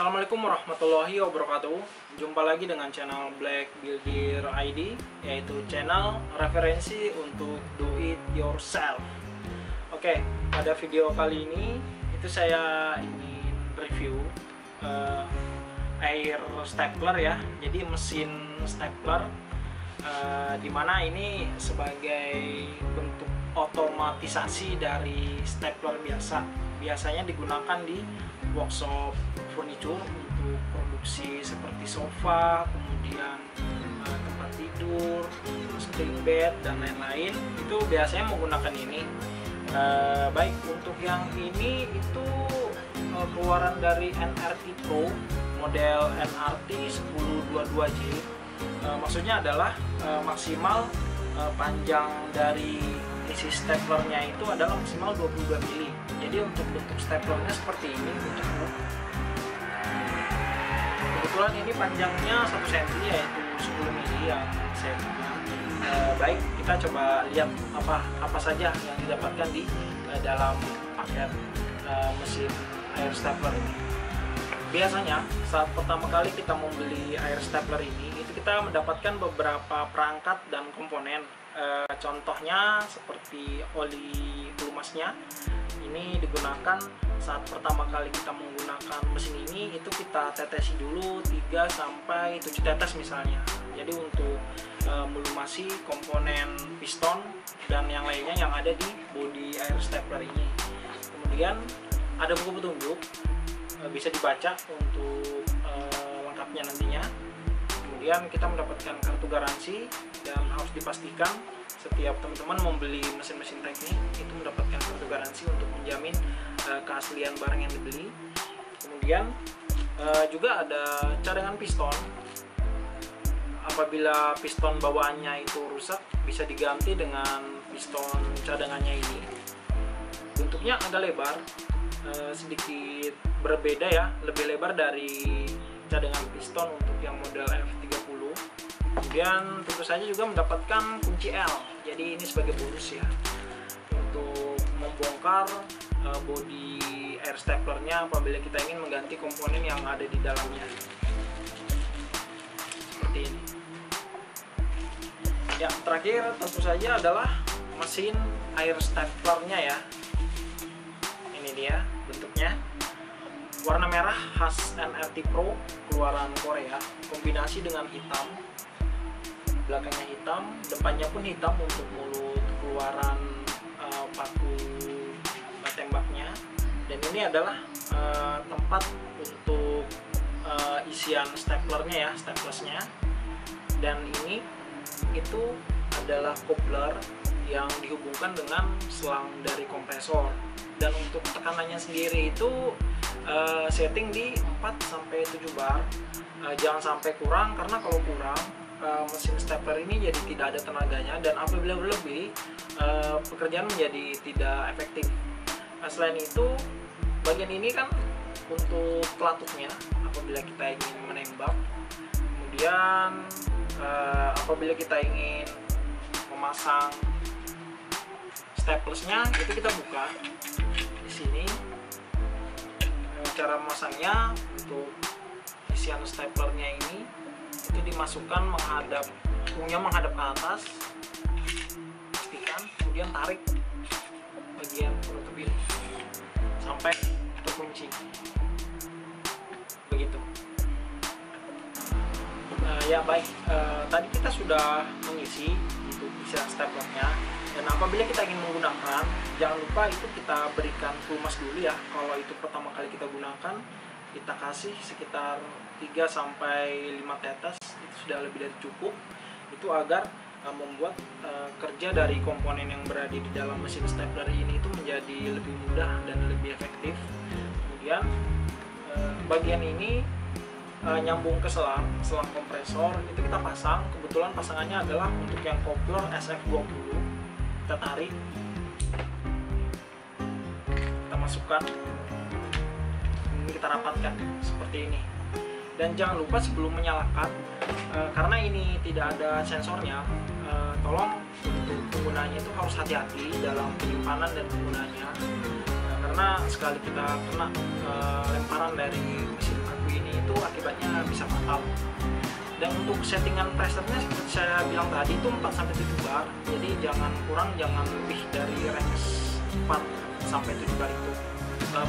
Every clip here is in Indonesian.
Assalamualaikum warahmatullahi wabarakatuh. Jumpa lagi dengan channel Black Builder ID, yaitu channel referensi untuk do it yourself. Oke, pada video kali ini itu saya ingin review air stapler ya. Jadi mesin stapler dimana ini sebagai bentuk otomatisasi dari stapler biasanya digunakan di workshop furniture untuk produksi seperti sofa, kemudian tempat tidur, spring bed dan lain-lain. Itu biasanya menggunakan ini. Baik untuk yang ini itu keluaran dari NRT Pro model NRT 1022J. Maksudnya adalah maksimal panjang dari isi staplernya itu adalah maksimal 22 mili. Jadi untuk bentuk staplernya seperti ini bentuknya. Kebetulan ini panjangnya 1 cm yaitu 10 mili yang saya punya. Baik, kita coba lihat apa saja yang didapatkan di dalam paket mesin air stapler ini. Biasanya saat pertama kali kita membeli air stapler ini, itu kita mendapatkan beberapa perangkat dan komponen. Contohnya seperti oli pelumasnya. Ini digunakan saat pertama kali kita menggunakan mesin ini, itu kita tetesi dulu 3-7 tetes misalnya. Jadi untuk melumasi komponen piston dan yang lainnya yang ada di bodi air stapler ini. Kemudian ada buku petunjuk, bisa dibaca untuk lengkapnya nantinya. Kemudian kita mendapatkan kartu garansi, dan harus dipastikan setiap teman-teman membeli mesin-mesin teknik itu mendapatkan kartu garansi untuk menjamin keaslian barang yang dibeli. Kemudian juga ada cadangan piston. Apabila piston bawaannya itu rusak, bisa diganti dengan piston cadangannya ini. Bentuknya agak lebar, sedikit berbeda ya, lebih lebar dari cadangan piston untuk yang model F30. Kemudian tentu saja juga mendapatkan kunci L, jadi ini sebagai bonus ya untuk membongkar bodi air staplernya apabila kita ingin mengganti komponen yang ada di dalamnya, seperti ini ya. Terakhir tentu saja adalah mesin air staplernya ya. Ini dia bentuknya, warna merah khas NRT Pro keluaran Korea, kombinasi dengan hitam, belakangnya hitam, depannya pun hitam untuk mulut keluaran paku tembaknya. Dan ini adalah tempat untuk isian staplernya ya, staplesnya. Dan ini itu adalah coupler yang dihubungkan dengan selang dari kompresor. Dan untuk tekanannya sendiri itu setting di 4-7 bar. Jangan sampai kurang, karena kalau kurang mesin stapler ini jadi tidak ada tenaganya, dan apabila berlebih pekerjaan menjadi tidak efektif. Selain itu, bagian ini kan untuk pelatutnya apabila kita ingin menembak. Kemudian apabila kita ingin memasang staplesnya, itu kita buka di sini. Cara memasangnya untuk isian staplernya ini itu dimasukkan ujungnya menghadap ke atas, pastikan, kemudian tarik bagian penutup ini sampai terkunci, begitu. Ya baik, tadi kita sudah mengisi untuk isian staplernya, dan apabila kita ingin menggunakan, jangan lupa itu kita berikan pelumas dulu ya. Kalau itu pertama kali kita gunakan, kita kasih sekitar 3-5 tetes, itu sudah lebih dari cukup. Itu agar membuat kerja dari komponen yang berada di dalam mesin stapler ini itu menjadi lebih mudah dan lebih efektif. Kemudian bagian ini nyambung ke selang kompresor, itu kita pasang. Kebetulan pasangannya adalah untuk yang coupler SF20. Kita tarik, kita masukkan, ini kita rapatkan seperti ini. Dan jangan lupa sebelum menyalakan, karena ini tidak ada sensornya, tolong untuk penggunanya itu harus hati-hati dalam penyimpanan dan penggunaannya, karena sekali kita kena lemparan dari mesin aku itu akibatnya bisa fatal. Dan untuk settingan presetnya seperti saya bilang tadi itu 4-7 bar, jadi jangan kurang, jangan lebih dari range 4-7 bar itu.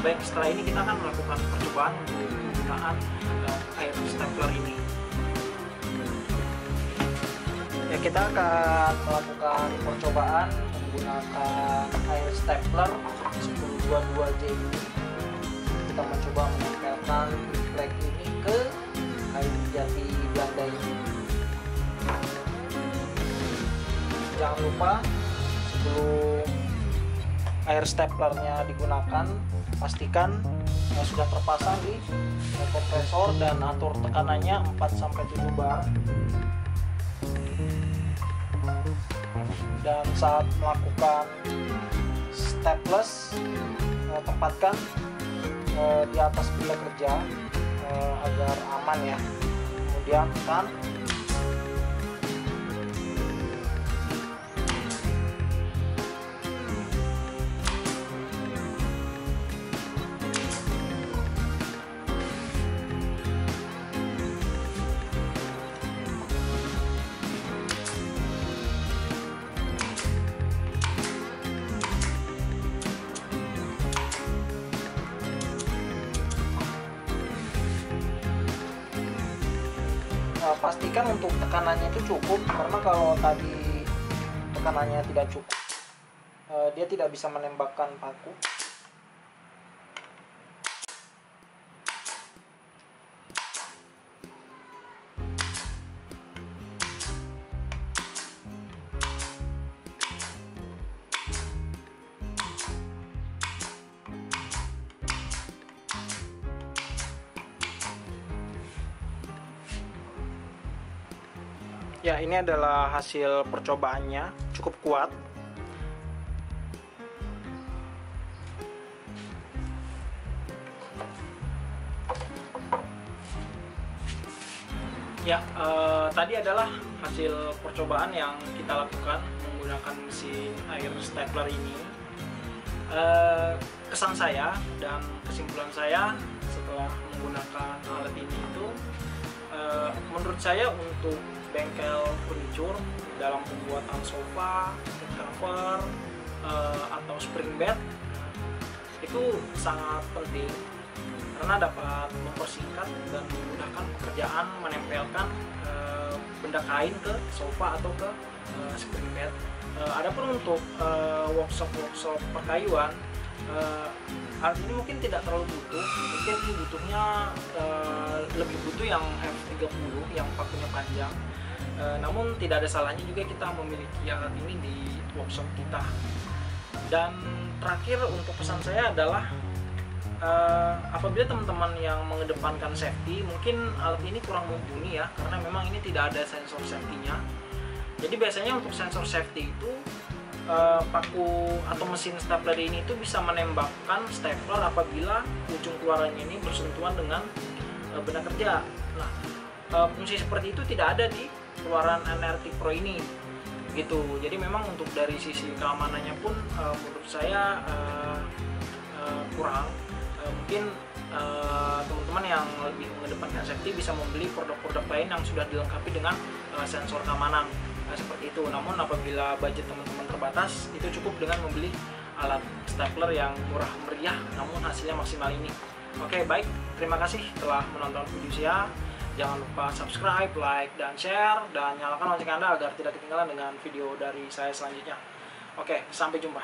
Baik, setelah ini kita akan melakukan percobaan untuk penggunaan air stapler ini. Ya, kita akan melakukan percobaan menggunakan air stapler 1022J ini. Kita mencoba menempelkan flag ini ke kayu jati Belanda ini. Jangan lupa sebelum air staplernya digunakan, pastikan sudah terpasang di kompresor dan atur tekanannya 4-7 bar. Dan saat melakukan staples, tempatkan di atas benda kerja agar aman ya. Kemudian tekan. Pastikan untuk tekanannya itu cukup, karena kalau tadi tekanannya tidak cukup, dia tidak bisa menembakkan paku. Ya, ini adalah hasil percobaannya, cukup kuat. Ya, tadi adalah hasil percobaan yang kita lakukan menggunakan mesin air stapler ini. Kesan saya dan kesimpulan saya setelah menggunakan alat ini itu, menurut saya untuk bengkel furniture dalam pembuatan sofa, bed cover, atau spring bed itu sangat penting karena dapat mempersingkat dan memudahkan pekerjaan menempelkan benda kain ke sofa atau ke spring bed. Adapun untuk workshop perkayuan, alat ini mungkin tidak terlalu butuh, mungkin butuhnya lebih butuh yang F30 yang pakunya panjang. Namun tidak ada salahnya juga kita memiliki alat ini di workshop kita. Dan terakhir untuk pesan saya adalah apabila teman-teman yang mengedepankan safety, mungkin alat ini kurang mumpuni ya, karena memang ini tidak ada sensor safety-nya. Jadi biasanya untuk sensor safety itu paku atau mesin stapler ini itu bisa menembakkan stapler apabila ujung keluarannya ini bersentuhan dengan benda kerja. Nah, fungsi seperti itu tidak ada di keluaran NRT Pro ini gitu. Jadi memang untuk dari sisi keamanannya pun menurut saya kurang. Mungkin teman-teman yang lebih mengedepankan safety bisa membeli produk-produk lain yang sudah dilengkapi dengan sensor keamanan seperti itu. Namun apabila budget teman-teman terbatas, itu cukup dengan membeli alat stapler yang murah meriah namun hasilnya maksimal ini. Oke, baik, terima kasih telah menonton video saya. Jangan lupa subscribe, like, dan share, dan nyalakan lonceng Anda agar tidak ketinggalan dengan video dari saya selanjutnya. Oke, sampai jumpa.